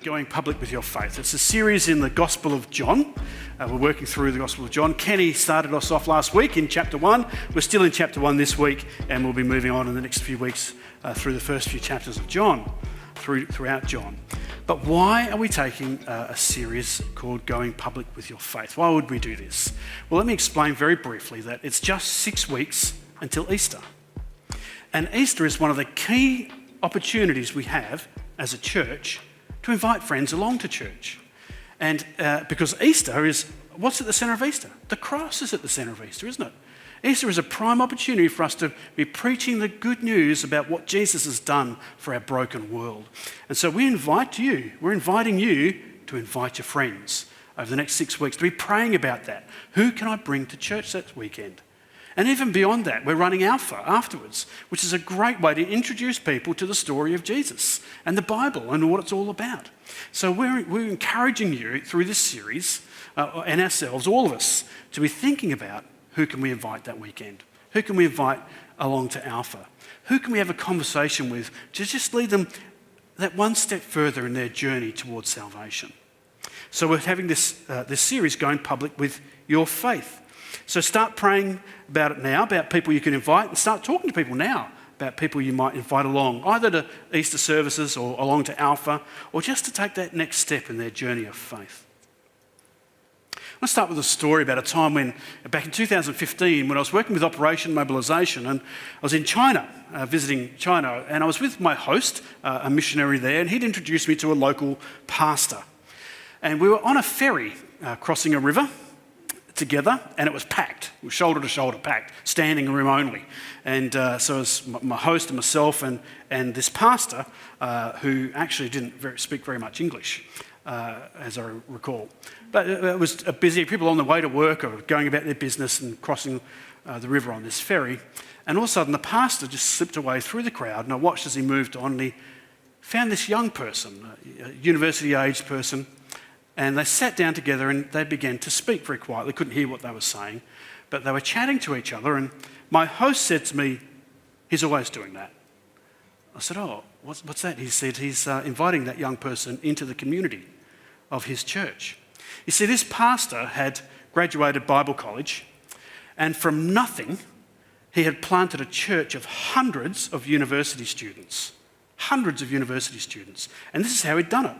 Going Public with Your Faith. It's a series in the Gospel of John. We're working through the Gospel of John. Kenny started us off last week in chapter 1. We're still in chapter 1 this week, and we'll be moving on in the next few weeks through the first few chapters of John, throughout John. But why are we taking a series called Going Public with Your Faith? Why would we do this? Well, let me explain very briefly that it's just 6 weeks until Easter. And Easter is one of the key opportunities we have as a church to invite friends along to church. And because Easter is, what's at the centre of Easter? The cross is at the centre of Easter, isn't it? Easter is a prime opportunity for us to be preaching the good news about what Jesus has done for our broken world. And so we're inviting you to invite your friends over the next 6 weeks to be praying about that. Who can I bring to church that weekend? And even beyond that, we're running Alpha afterwards, which is a great way to introduce people to the story of Jesus and the Bible and what it's all about. So we're encouraging you through this series and ourselves, all of us, to be thinking about who can we invite that weekend? Who can we invite along to Alpha? Who can we have a conversation with to just lead them that one step further in their journey towards salvation? So we're having this series Going Public with Your Faith. So start praying about it now, about people you can invite, and start talking to people now about people you might invite along, either to Easter services or along to Alpha, or just to take that next step in their journey of faith. I want to start with a story about a time when, back in 2015, when I was working with Operation Mobilisation, and I was in China, visiting China, and I was with my host, a missionary there, and he'd introduced me to a local pastor. And we were on a ferry crossing a river together, and it was packed. It was shoulder to shoulder packed, standing room only. And so it was my host and myself and this pastor who actually didn't speak very much English, as I recall. But it was busy, people on the way to work or going about their business and crossing the river on this ferry. And all of a sudden the pastor just slipped away through the crowd, and I watched as he moved on, and he found this young person, a university-aged person. And they sat down together and they began to speak very quietly. Couldn't hear what they were saying, but they were chatting to each other. And my host said to me, "He's always doing that." I said, "Oh, what's that?" He said, "He's inviting that young person into the community of his church." You see, this pastor had graduated Bible college, and from nothing, he had planted a church of hundreds of university students. Hundreds of university students. And this is how he'd done it.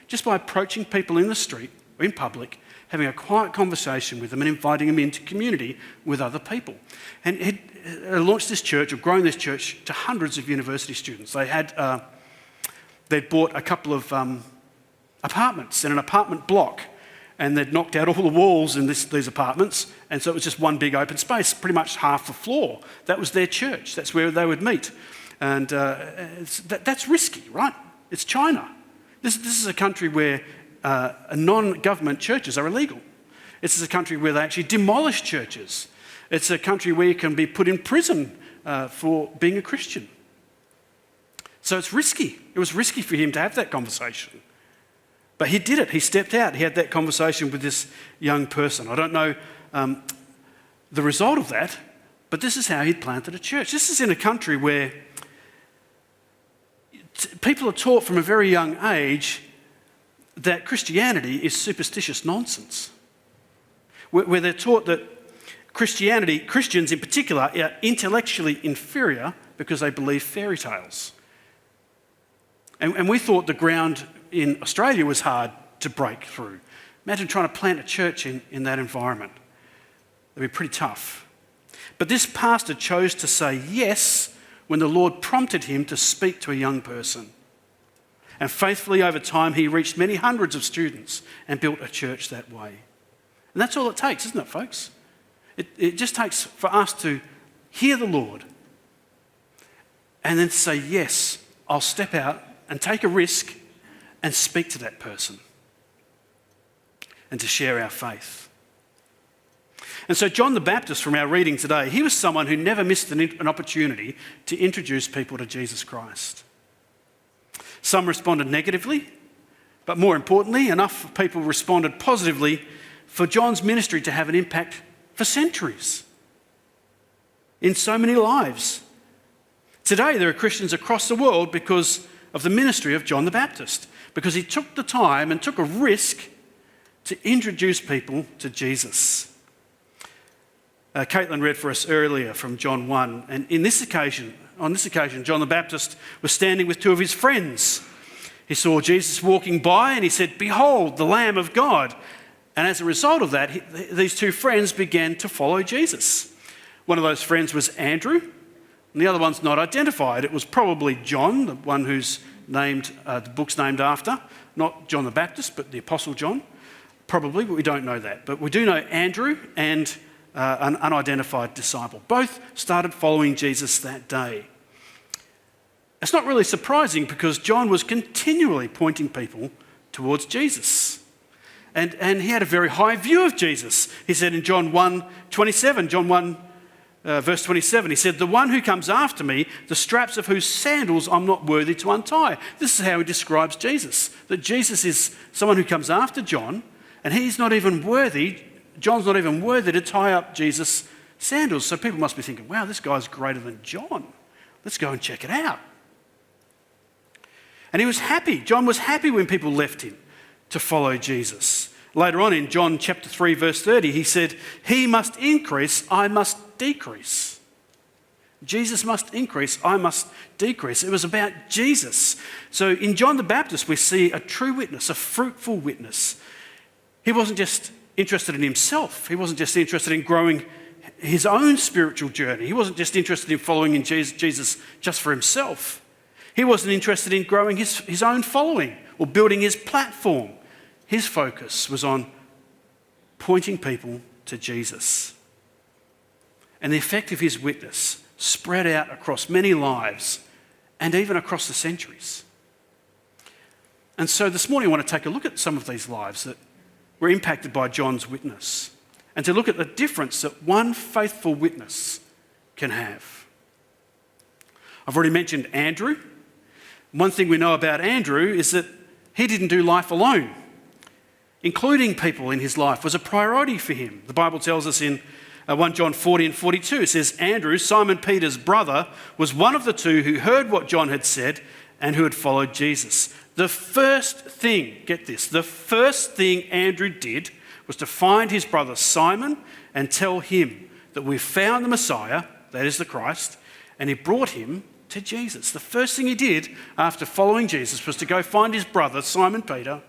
Just by approaching people in the street or in public, having a quiet conversation with them and inviting them into community with other people. And he'd launched this church, or grown this church to hundreds of university students. They'd bought a couple of apartments in an apartment block, and they'd knocked out all the walls in these apartments, and so it was just one big open space, pretty much half the floor. That was their church. That's where they would meet. And that's risky, right? It's China. This is a country where non-government churches are illegal. This is a country where they actually demolish churches. It's a country where you can be put in prison for being a Christian. So it's risky. It was risky for him to have that conversation. But he did it. He stepped out. He had that conversation with this young person. I don't know the result of that, but this is how he'd planted a church. This is in a country where people are taught from a very young age that Christianity is superstitious nonsense. Where they're taught that Christians in particular, are intellectually inferior because they believe fairy tales. And we thought the ground in Australia was hard to break through. Imagine trying to plant a church in that environment. It'd be pretty tough. But this pastor chose to say yes when the Lord prompted him to speak to a young person. And faithfully over time, he reached many hundreds of students and built a church that way. And that's all it takes, isn't it, folks? It just takes for us to hear the Lord and then say, yes, I'll step out and take a risk and speak to that person and to share our faith. And so John the Baptist, from our reading today, he was someone who never missed an opportunity to introduce people to Jesus Christ. Some responded negatively, but more importantly, enough people responded positively for John's ministry to have an impact for centuries in so many lives. Today, there are Christians across the world because of the ministry of John the Baptist because he took the time and took a risk to introduce people to Jesus. Caitlin read for us earlier from John 1, and on this occasion, John the Baptist was standing with two of his friends. He saw Jesus walking by and he said, "Behold, the Lamb of God." And as a result of that, these two friends began to follow Jesus. One of those friends was Andrew, and the other one's not identified. It was probably John, the one who's named, the book's named after, not John the Baptist, but the Apostle John. Probably, but we don't know that. But we do know Andrew and an unidentified disciple. Both started following Jesus that day. It's not really surprising because John was continually pointing people towards Jesus. And he had a very high view of Jesus. He said in John 1:27, John 1 verse 27, he said, "The one who comes after me, the straps of whose sandals I'm not worthy to untie." This is how he describes Jesus, that Jesus is someone who comes after John, and he's not even worthy, John's not even worthy to tie up Jesus' sandals. So people must be thinking, wow, this guy's greater than John. Let's go and check it out. And he was happy. John was happy when people left him to follow Jesus. Later on in John chapter 3, verse 30, he said, "He must increase, I must decrease." Jesus must increase, I must decrease. It was about Jesus. So in John the Baptist, we see a true witness, a fruitful witness. He wasn't just interested in himself. He wasn't just interested in growing his own spiritual journey. He wasn't just interested in following in Jesus just for himself. He wasn't interested in growing his own following or building his platform. His focus was on pointing people to Jesus. And the effect of his witness spread out across many lives and even across the centuries. And so this morning I want to take a look at some of these lives that were impacted by John's witness and to look at the difference that one faithful witness can have. I've already mentioned Andrew. One thing we know about Andrew is that he didn't do life alone. Including people in his life was a priority for him. The Bible tells us in 1 John 40 and 42, it says, "Andrew, Simon Peter's brother, was one of the two who heard what John had said and who had followed Jesus." The first thing, get this, the first thing Andrew did was to find his brother Simon and tell him that we've found the Messiah, that is the Christ, and he brought him to Jesus. The first thing he did after following Jesus was to go find his brother Simon Peter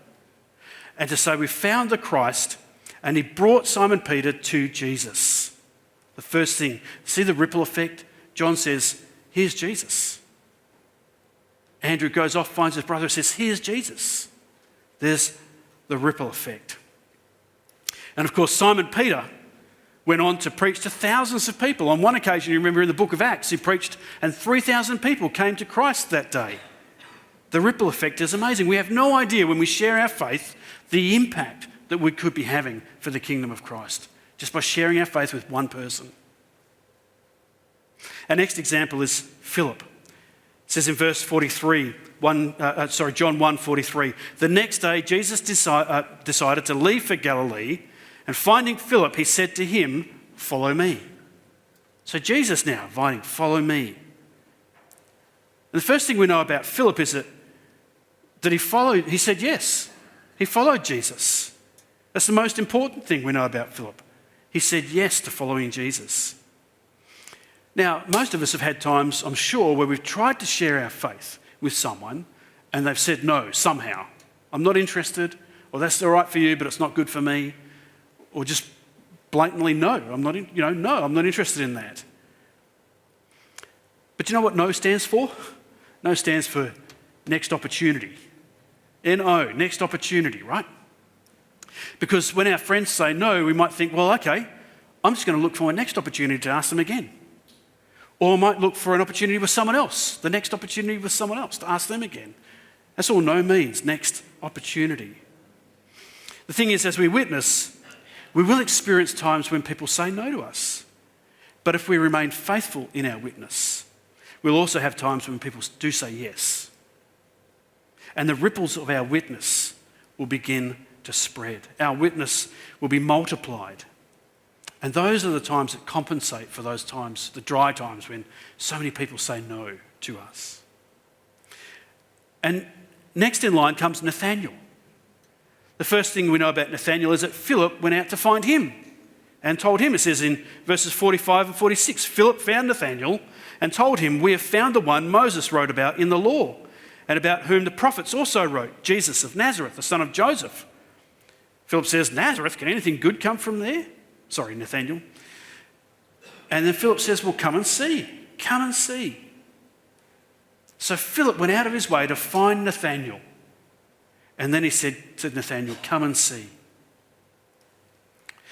and to say, "We found the Christ," and he brought Simon Peter to Jesus. The first thing, see the ripple effect? John says, "Here's Jesus." Andrew goes off, finds his brother, and says, "Here's Jesus." There's the ripple effect. And of course, Simon Peter went on to preach to thousands of people. On one occasion, you remember in the book of Acts, he preached and 3,000 people came to Christ that day. The ripple effect is amazing. We have no idea when we share our faith the impact that we could be having for the kingdom of Christ just by sharing our faith with one person. Our next example is Philip. It says in verse 43, John 1:43, "The next day Jesus decided to leave for Galilee, and finding Philip, he said to him, 'Follow me.'" So Jesus now inviting, "Follow me." And the first thing we know about Philip is that he said yes. He followed Jesus. That's the most important thing we know about Philip. He said yes to following Jesus. Now, most of us have had times, I'm sure, where we've tried to share our faith with someone and they've said no somehow. "I'm not interested," or "That's all right for you, but it's not good for me," or just blatantly no. I'm not interested in that. But you know what no stands for? No stands for next opportunity. N-O, next opportunity, right? Because when our friends say no, we might think, well, okay, I'm just going to look for my next opportunity to ask them again. Or I might look for an opportunity with someone else, the next opportunity with someone else to ask them again. That's all no means, next opportunity. The thing is, as we witness, we will experience times when people say no to us. But if we remain faithful in our witness, we'll also have times when people do say yes. And the ripples of our witness will begin to spread. Our witness will be multiplied. And those are the times that compensate for those times, the dry times when so many people say no to us. And next in line comes Nathaniel. The first thing we know about Nathaniel is that Philip went out to find him and told him, it says in verses 45 and 46, Philip found Nathanael and told him, "We have found the one Moses wrote about in the law, and about whom the prophets also wrote, Jesus of Nazareth, the son of Joseph." Philip says, "Nazareth, can anything good come from there?" Sorry, Nathanael. And then Philip says, "Well, come and see. Come and see." So Philip went out of his way to find Nathanael. And then he said to Nathanael, "Come and see."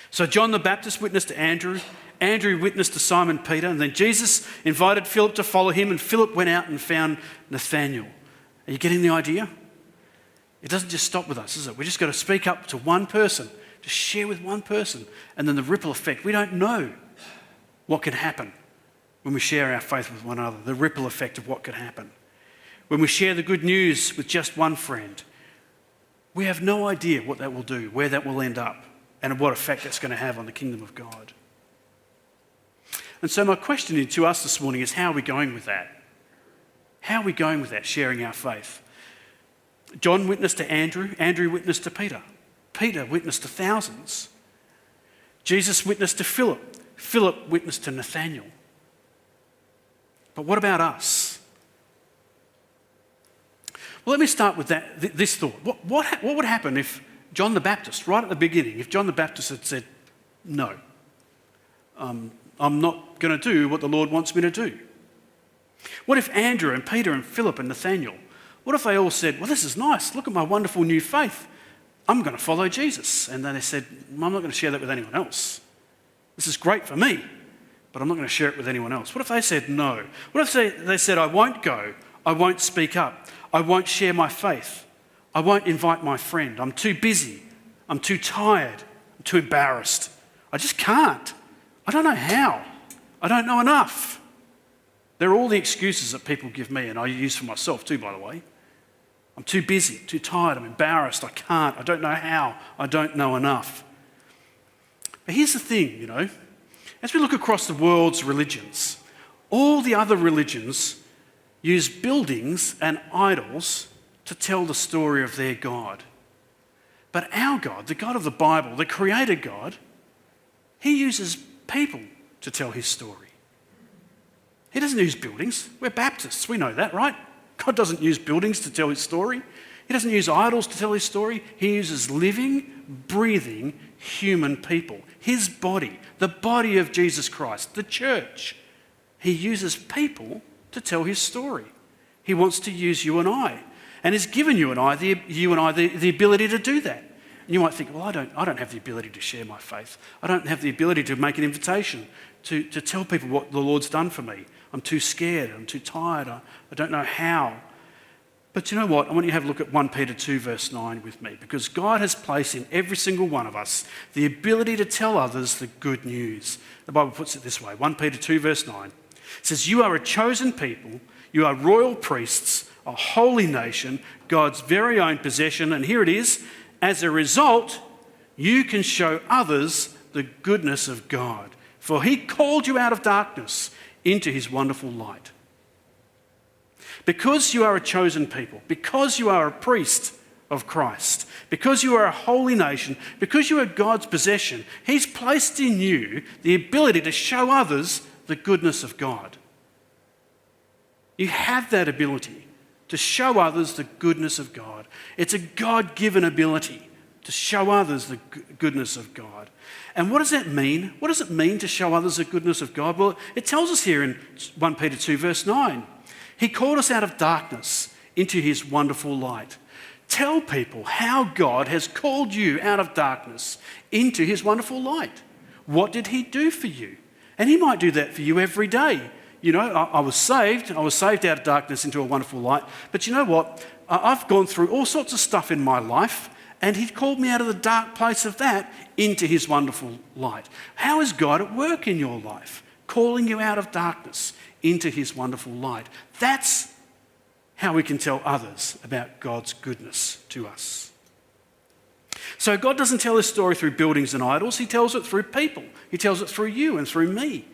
So John the Baptist witnessed to Andrew. Andrew witnessed to Simon Peter. And then Jesus invited Philip to follow him. And Philip went out and found Nathanael. Are you getting the idea? It doesn't just stop with us, is it? We just got to speak up to one person, to share with one person. And then the ripple effect. We don't know what can happen when we share our faith with one another. The ripple effect of what could happen. When we share the good news with just one friend, we have no idea what that will do, where that will end up, and what effect that's going to have on the kingdom of God. And so my question to us this morning is, how are we going with that? How are we going with that, sharing our faith? John witnessed to Andrew. Andrew witnessed to Peter. Peter witnessed to thousands. Jesus witnessed to Philip. Philip witnessed to Nathanael. But what about us? Well, let me start with this thought. What would happen if John the Baptist, right at the beginning, if John the Baptist had said, "No, I'm not going to do what the Lord wants me to do"? What if Andrew and Peter and Philip and Nathanael, what if they all said, "Well, this is nice. Look at my wonderful new faith. I'm going to follow Jesus." And then they said, "I'm not going to share that with anyone else. This is great for me, but I'm not going to share it with anyone else." What if they said no? What if they said, "I won't go. I won't speak up. I won't share my faith. I won't invite my friend. I'm too busy. I'm too tired. I'm too embarrassed. I just can't. I don't know how. I don't know enough." They're all the excuses that people give me, and I use for myself too, by the way. I'm too busy, too tired, I'm embarrassed, I can't, I don't know how, I don't know enough. But here's the thing, as we look across the world's religions, all the other religions use buildings and idols to tell the story of their God. But our God, the God of the Bible, the Creator God, He uses people to tell His story. He doesn't use buildings. We're Baptists, we know that, right? God doesn't use buildings to tell His story. He doesn't use idols to tell His story. He uses living, breathing human people. His body, the body of Jesus Christ, the church. He uses people to tell His story. He wants to use you and I. And He's given you and I the ability to do that. And you might think, "Well, I don't have the ability to share my faith. I don't have the ability to make an invitation to tell people what the Lord's done for me. I'm too scared. I'm too tired. I don't know how." But you know what? I want you to have a look at 1 Peter 2 verse 9 with me, because God has placed in every single one of us the ability to tell others the good news. The Bible puts it this way, 1 Peter 2 verse 9. It says, "You are a chosen people, you are royal priests, a holy nation, God's very own possession," and here it is, "as a result, you can show others the goodness of God. For He called you out of darkness into His wonderful light." Because you are a chosen people, because you are a priest of Christ, because you are a holy nation, because you are God's possession, He's placed in you the ability to show others the goodness of God. You have that ability to show others the goodness of God. It's a God-given ability to show others the goodness of God. And what does that mean? What does it mean to show others the goodness of God? Well, it tells us here in 1 Peter 2 verse 9. He called us out of darkness into His wonderful light. Tell people how God has called you out of darkness into His wonderful light. What did He do for you? And He might do that for you every day. I was saved out of darkness into a wonderful light. But you know what? I've gone through all sorts of stuff in my life, and He called me out of the dark place of that into His wonderful light. How is God at work in your life, calling you out of darkness into His wonderful light? That's how we can tell others about God's goodness to us. So God doesn't tell His story through buildings and idols. He tells it through people. He tells it through you and through me.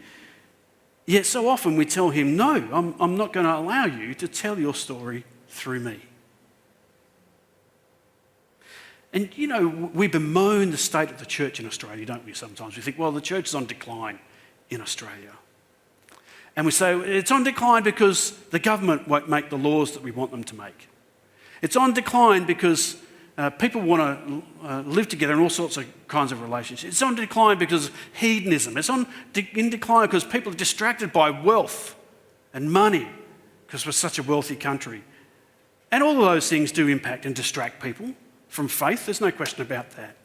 Yet so often we tell Him, "No, I'm not going to allow you to tell your story through me." And, you know, we bemoan the state of the church in Australia, don't we, sometimes? We think, well, the church is on decline in Australia. And we say it's on decline because the government won't make the laws that we want them to make. It's on decline because people want to live together in all sorts of kinds of relationships. It's on decline because of hedonism. It's in decline because people are distracted by wealth and money because we're such a wealthy country. And all of those things do impact and distract people from faith. There's no question about that.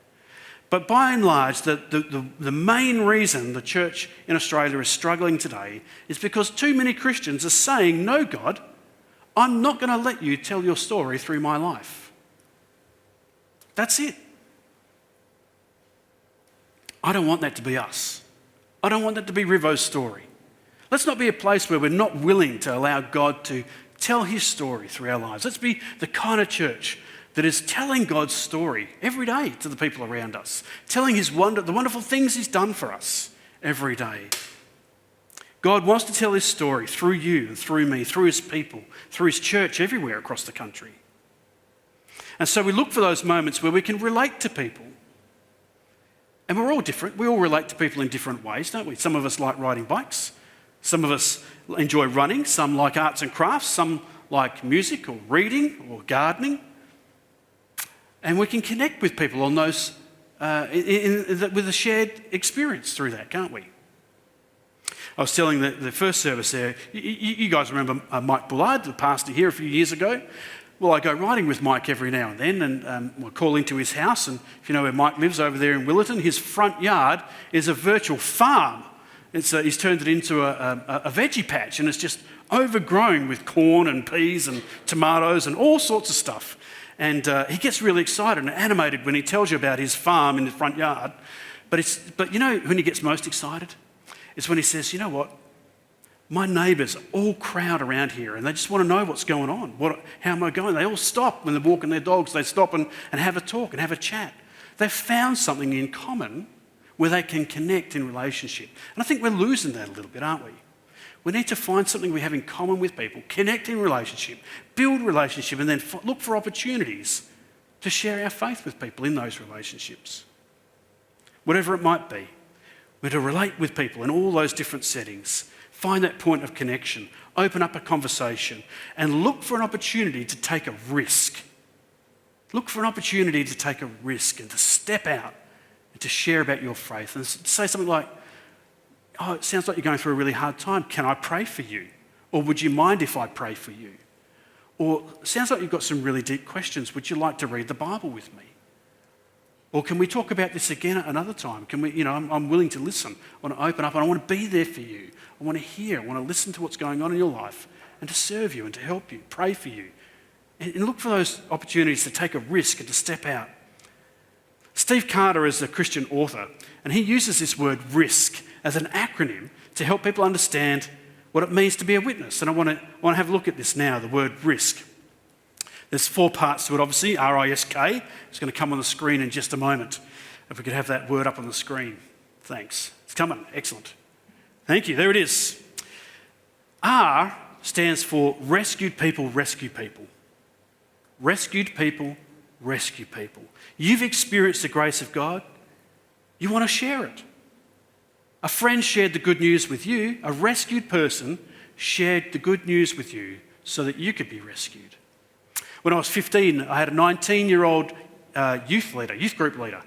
But by and large, the main reason the church in Australia is struggling today is because too many Christians are saying, no, God, I'm not going to let you tell your story through my life. That's it. I don't want that to be us. I don't want that to be Rivo's story. Let's not be a place where we're not willing to allow God to tell his story through our lives. Let's be the kind of church that is telling God's story every day to the people around us, telling the wonderful things he's done for us every day. God wants to tell his story through you and through me, through his people, through his church everywhere across the country. And so we look for those moments where we can relate to people. And we're all different. We all relate to people in different ways, don't we? Some of us like riding bikes. Some of us enjoy running. Some like arts and crafts. Some like music or reading or gardening. And we can connect with people on those, with a shared experience through that, can't we? I was telling the first service there, you guys remember Mike Bullard, the pastor here a few years ago? Well, I go riding with Mike every now and then, and I call into his house, and if you know where Mike lives over there in Willerton, his front yard is a virtual farm. He's turned it into a veggie patch, and it's just overgrown with corn and peas and tomatoes and all sorts of stuff. And he gets really excited and animated when he tells you about his farm in the front yard. But you know when he gets most excited? It's when he says, you know what? My neighbours all crowd around here and they just want to know what's going on. How am I going? They all stop when they're walking their dogs. They stop and have a talk and have a chat. They've found something in common where they can connect in relationship. And I think we're losing that a little bit, aren't we? We need to find something we have in common with people, connect in relationship, build relationship, and then look for opportunities to share our faith with people in those relationships. Whatever it might be, we're to relate with people in all those different settings, find that point of connection, open up a conversation, and look for an opportunity to take a risk. Look for an opportunity to take a risk and to step out and to share about your faith and say something like, oh, it sounds like you're going through a really hard time. Can I pray for you? Or would you mind if I pray for you? Or it sounds like you've got some really deep questions. Would you like to read the Bible with me? Or can we talk about this again at another time? Can we, I'm willing to listen. I want to open up and I want to be there for you. I want to hear. I want to listen to what's going on in your life and to serve you and to help you, pray for you. And look for those opportunities to take a risk and to step out. Steve Carter is a Christian author, and he uses this word risk as an acronym to help people understand what it means to be a witness. And I want to have a look at this now, the word risk. There's 4 parts to it, obviously. R-I-S-K. It's going to come on the screen in just a moment. If we could have that word up on the screen. Thanks. It's coming. Excellent. Thank you. There it is. R stands for rescued people, rescue people. Rescued people, rescue people. You've experienced the grace of God. You want to share it. A friend shared the good news with you. A rescued person shared the good news with you so that you could be rescued. When I was 15, I had a 19-year-old youth group leader,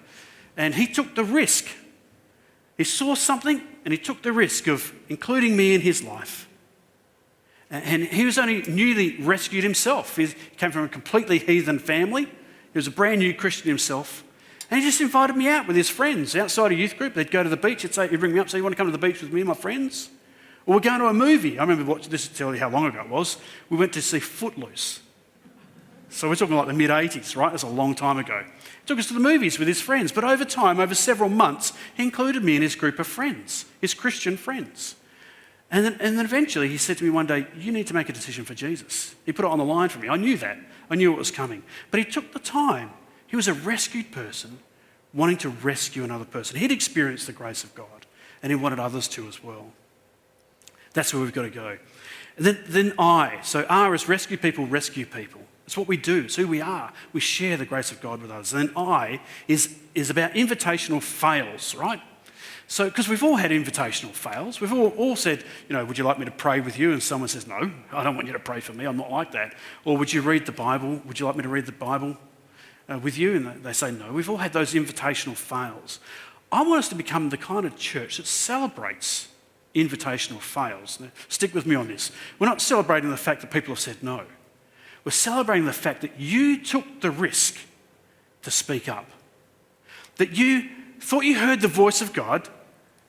and he took the risk. He saw something and he took the risk of including me in his life. And he was only newly rescued himself. He came from a completely heathen family. He was a brand new Christian himself. And he just invited me out with his friends outside a youth group. They'd go to the beach. He'd bring me up, say, you want to come to the beach with me and my friends? Or we're going to a movie. I remember watching this to tell you how long ago it was. We went to see Footloose. So we're talking like the mid-80s, right? That's a long time ago. He took us to the movies with his friends. But over time, over several months, he included me in his group of friends, his Christian friends. And then eventually he said to me one day, you need to make a decision for Jesus. He put it on the line for me. I knew that. I knew it was coming. But he took the time. He was a rescued person wanting to rescue another person. He'd experienced the grace of God and he wanted others to as well. That's where we've got to go. And then I. So R is rescue people, rescue people. It's what we do. It's who we are. We share the grace of God with others. And then I is about invitational fails, right? So, because we've all had invitational fails. We've all said, would you like me to pray with you? And someone says, no, I don't want you to pray for me. I'm not like that. Or would you read the Bible? Would you like me to read the Bible with you? And they say no. We've all had those invitational fails. I want us to become the kind of church that celebrates invitational fails. Now, stick with me on this. We're not celebrating the fact that people have said no. We're celebrating the fact that you took the risk to speak up. That you thought you heard the voice of God.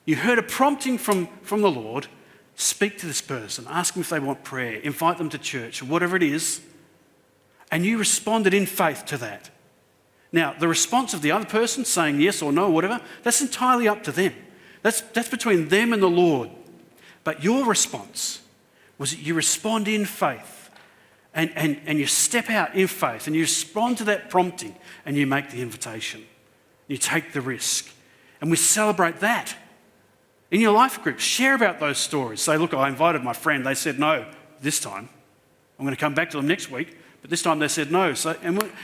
You heard a prompting from the Lord. Speak to this person. Ask them if they want prayer. Invite them to church, or whatever it is. And you responded in faith to that. Now, the response of the other person saying yes or no or whatever, that's entirely up to them. That's between them and the Lord. But your response was that you respond in faith and you step out in faith and you respond to that prompting and you make the invitation. You take the risk. And we celebrate that. In your life group, share about those stories. Say, look, I invited my friend. They said no this time. I'm going to come back to them next week. But this time they said no. So,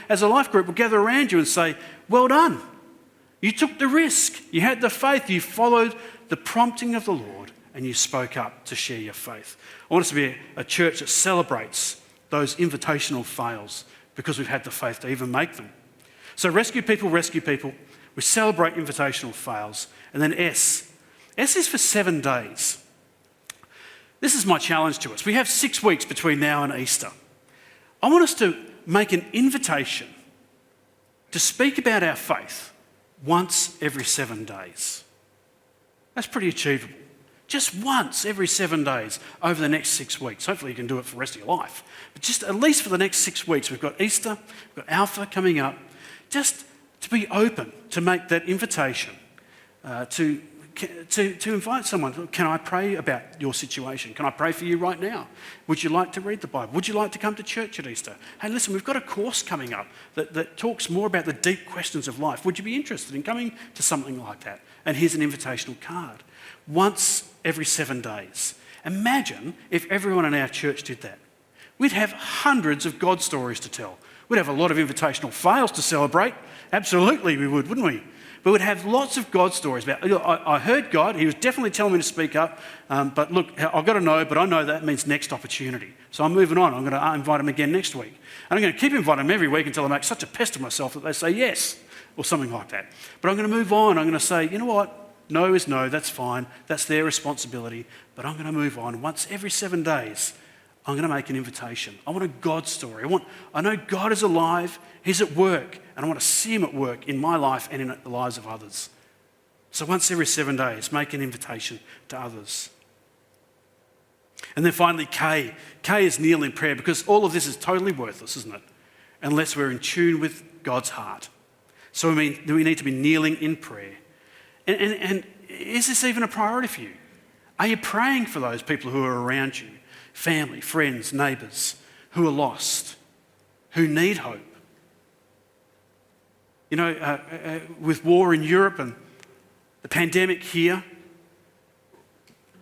as a life group, we'll gather around you and say, well done. You took the risk. You had the faith. You followed the prompting of the Lord and you spoke up to share your faith. I want us to be a church that celebrates those invitational fails because we've had the faith to even make them. So rescue people. We celebrate invitational fails. And then S is for 7 days. This is my challenge to us. We have 6 weeks between now and Easter. I want us to make an invitation to speak about our faith once every 7 days. That's pretty achievable. Just once every 7 days over the next 6 weeks. Hopefully you can do it for the rest of your life. But just at least for the next 6 weeks. We've got Easter, we've got Alpha coming up. Just to be open to make that invitation to invite someone. Can I pray about your situation? Can I pray for you right now? Would you like to read the Bible? Would you like to come to church at Easter? Hey, listen, we've got a course coming up that talks more about the deep questions of life. Would you be interested in coming to something like that? And here's an invitational card. Once every 7 days. Imagine if everyone in our church did that. We'd have hundreds of God stories to tell. We'd have a lot of invitational fails to celebrate. Absolutely we would, wouldn't we? But we'd have lots of God stories about, I heard God, he was definitely telling me to speak up, but look, I've got to know, but I know that means next opportunity. So I'm moving on. I'm going to invite him again next week. And I'm going to keep inviting him every week until I make such a pest of myself that they say yes, or something like that. But I'm going to move on. I'm going to say, you know what? No is no, that's fine. That's their responsibility. But I'm going to move on. Once every 7 days, I'm going to make an invitation. I want a God story. I know God is alive, he's at work, and I want to see him at work in my life and in the lives of others. So once every 7 days, make an invitation to others. And then finally, K. K is kneel in prayer, because all of this is totally worthless, isn't it? Unless we're in tune with God's heart. So we need to be kneeling in prayer. And is this even a priority for you? Are you praying for those people who are around you? Family, friends, neighbours, who are lost, who need hope. With war in Europe and the pandemic here,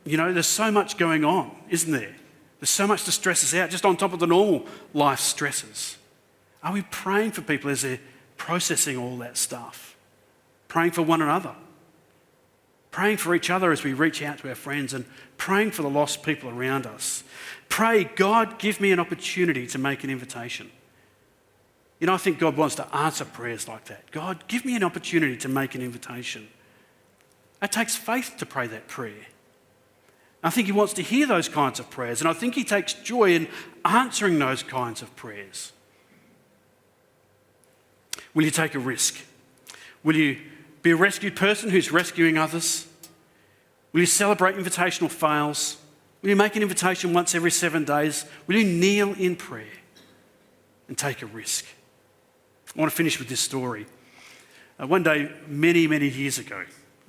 there's so much going on, isn't there? There's so much to stress us out, just on top of the normal life stresses. Are we praying for people as they're processing all that stuff? Praying for one another? Praying for each other as we reach out to our friends, and praying for the lost people around us. Pray, God, give me an opportunity to make an invitation. I think God wants to answer prayers like that. God, give me an opportunity to make an invitation. It takes faith to pray that prayer. I think he wants to hear those kinds of prayers, and I think he takes joy in answering those kinds of prayers. Will you take a risk? Will you be a rescued person who's rescuing others? Will you celebrate invitational fails? Will you make an invitation once every 7 days? Will you kneel in prayer and take a risk? I want to finish with this story. One day, many, many years ago,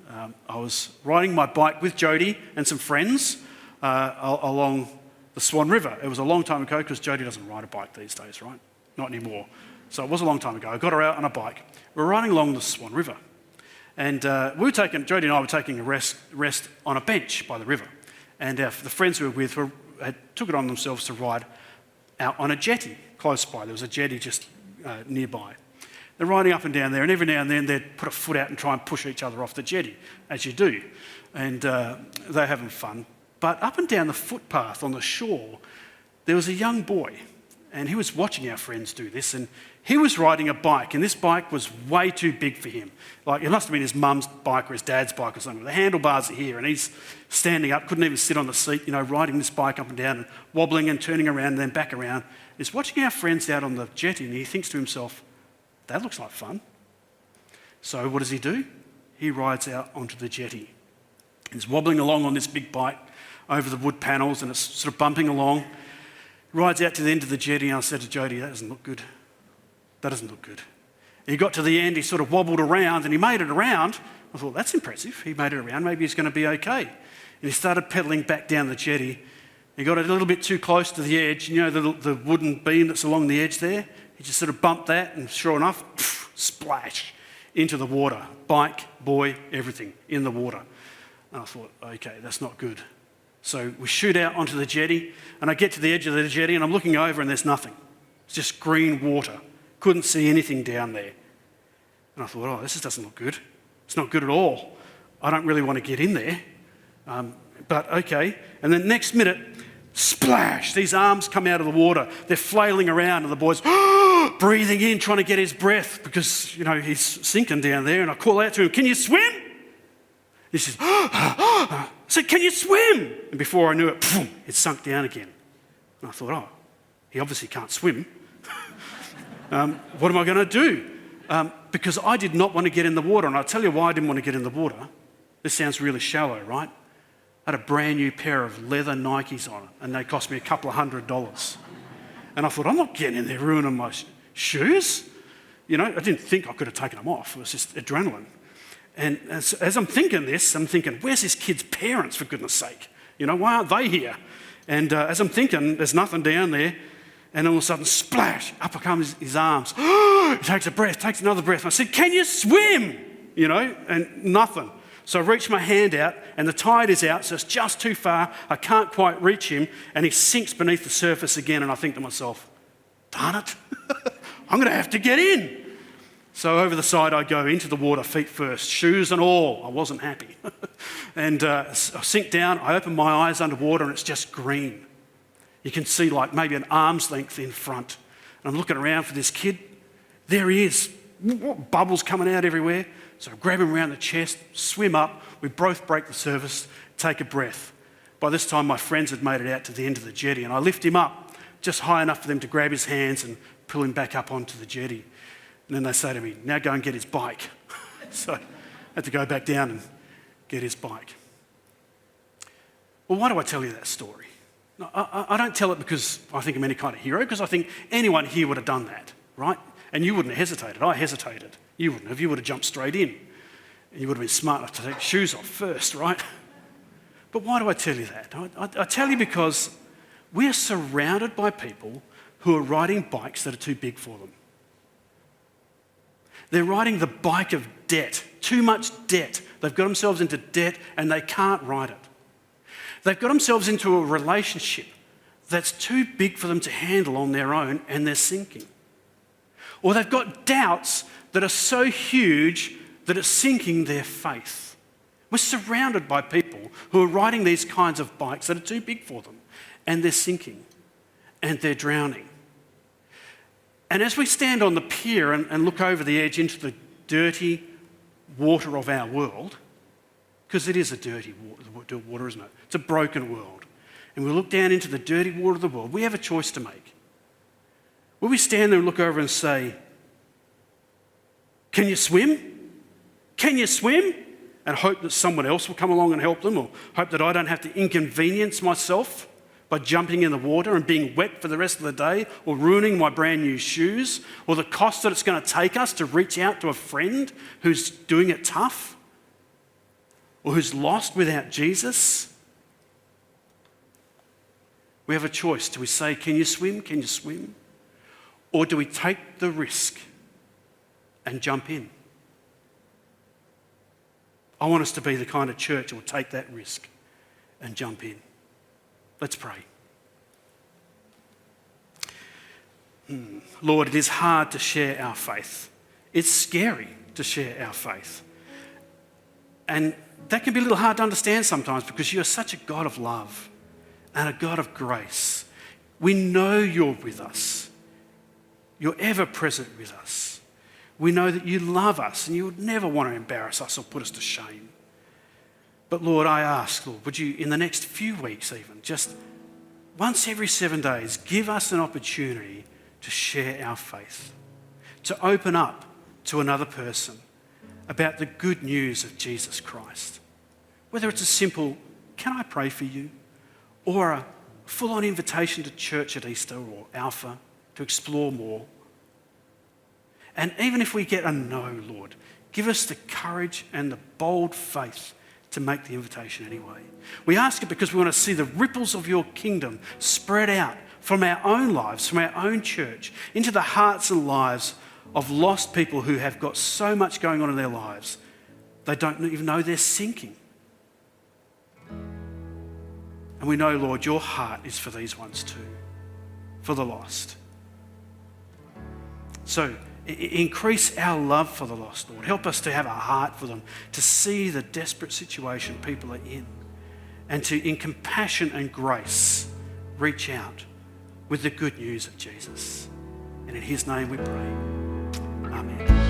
I was riding my bike with Jody and some friends along the Swan River. It was a long time ago, because Jody doesn't ride a bike these days, right? Not anymore. So it was a long time ago. I got her out on a bike. We were riding along the Swan River. And Jody and I were taking a rest on a bench by the river. And the friends we were with took it on themselves to ride out on a jetty close by. There was a jetty just nearby. They're riding up and down there, and every now and then they'd put a foot out and try and push each other off the jetty, as you do. And they're having fun. But up and down the footpath on the shore, there was a young boy, and he was watching our friends do this, and he was riding a bike, and this bike was way too big for him. Like, it must have been his mum's bike or his dad's bike or something. The handlebars are here, and he's standing up, couldn't even sit on the seat, riding this bike up and down and wobbling and turning around and then back around. He's watching our friends out on the jetty, and he thinks to himself, that looks like fun. So what does he do? He rides out onto the jetty. He's wobbling along on this big bike over the wood panels, and it's sort of bumping along. Rides out to the end of the jetty, and I said to Jody, that doesn't look good. That doesn't look good. He got to the end, he sort of wobbled around, and he made it around. I thought, that's impressive. He made it around. Maybe he's going to be okay. And he started pedalling back down the jetty. He got a little bit too close to the edge. The wooden beam that's along the edge there? He just sort of bumped that, and sure enough, splash into the water. Bike, boy, everything in the water. And I thought, okay, that's not good. So we shoot out onto the jetty, and I get to the edge of the jetty, and I'm looking over, and there's nothing. It's just green water. Couldn't see anything down there. And I thought, oh, this doesn't look good. It's not good at all. I don't really want to get in there. But okay. And then next minute, splash, these arms come out of the water. They're flailing around, and the boy's breathing in, trying to get his breath because, he's sinking down there. And I call out to him, can you swim? He says, I said, can you swim? And before I knew it, it sunk down again. And I thought, oh, he obviously can't swim. What am I going to do? Because I did not want to get in the water. And I'll tell you why I didn't want to get in the water. This sounds really shallow, right? I had a brand new pair of leather Nikes on, and they cost me a couple of $100. And I thought, I'm not getting in there ruining my shoes. I didn't think I could have taken them off. It was just adrenaline. And as I'm thinking this, I'm thinking, where's this kid's parents, for goodness sake? Why aren't they here? And as I'm thinking, there's nothing down there. And all of a sudden, splash, up comes his arms. He takes a breath, takes another breath. And I said, can you swim? And nothing. So I reach my hand out, and the tide is out, so it's just too far. I can't quite reach him, and he sinks beneath the surface again. And I think to myself, darn it, I'm going to have to get in. So over the side I go into the water, feet first, shoes and all. I wasn't happy. And I sink down, I open my eyes underwater, and it's just green. You can see like maybe an arm's length in front. And I'm looking around for this kid. There he is, bubbles coming out everywhere. So I grab him around the chest, swim up, we both break the surface, take a breath. By this time my friends had made it out to the end of the jetty, and I lift him up just high enough for them to grab his hands and pull him back up onto the jetty. And then they say to me, now go and get his bike. So I had to go back down and get his bike. Well, why do I tell you that story? No, I don't tell it because I think I'm any kind of hero, because I think anyone here would have done that, right? And you wouldn't have hesitated. I hesitated. You wouldn't have. You would have jumped straight in. And you would have been smart enough to take your shoes off first, right? But why do I tell you that? I tell you because we're surrounded by people who are riding bikes that are too big for them. They're riding the bike of debt, too much debt. They've got themselves into debt and they can't ride it. They've got themselves into a relationship that's too big for them to handle on their own, and they're sinking. Or they've got doubts that are so huge that it's sinking their faith. We're surrounded by people who are riding these kinds of bikes that are too big for them, and they're sinking, and they're drowning. And as we stand on the pier and look over the edge into the dirty water of our world, because it is a dirty water, isn't it? It's a broken world. And we look down into the dirty water of the world, we have a choice to make. Will we stand there and look over and say, can you swim? Can you swim? And hope that someone else will come along and help them, or hope that I don't have to inconvenience myself by jumping in the water and being wet for the rest of the day, or ruining my brand new shoes, or the cost that it's going to take us to reach out to a friend who's doing it tough, or who's lost without Jesus? We have a choice. Do we say, can you swim? Can you swim? Or do we take the risk and jump in? I want us to be the kind of church that will take that risk and jump in. Let's pray. Lord, it is hard to share our faith. It's scary to share our faith. And that can be a little hard to understand sometimes because you are such a God of love and a God of grace. We know you're with us. You're ever present with us. We know that you love us and you would never want to embarrass us or put us to shame. But Lord, I ask, Lord, would you in the next few weeks even, just once every 7 days, give us an opportunity to share our faith, to open up to another person about the good news of Jesus Christ. Whether it's a simple, can I pray for you? Or a full-on invitation to church at Easter or Alpha to explore more. And even if we get a no, Lord, give us the courage and the bold faith to make the invitation anyway. We ask it because we want to see the ripples of your kingdom spread out from our own lives, from our own church, into the hearts and lives of lost people who have got so much going on in their lives, they don't even know they're sinking. And we know, Lord, your heart is for these ones too, for the lost. So increase our love for the lost, Lord. Help us to have a heart for them, to see the desperate situation people are in, and to, in compassion and grace, reach out with the good news of Jesus. And in his name we pray. Amen.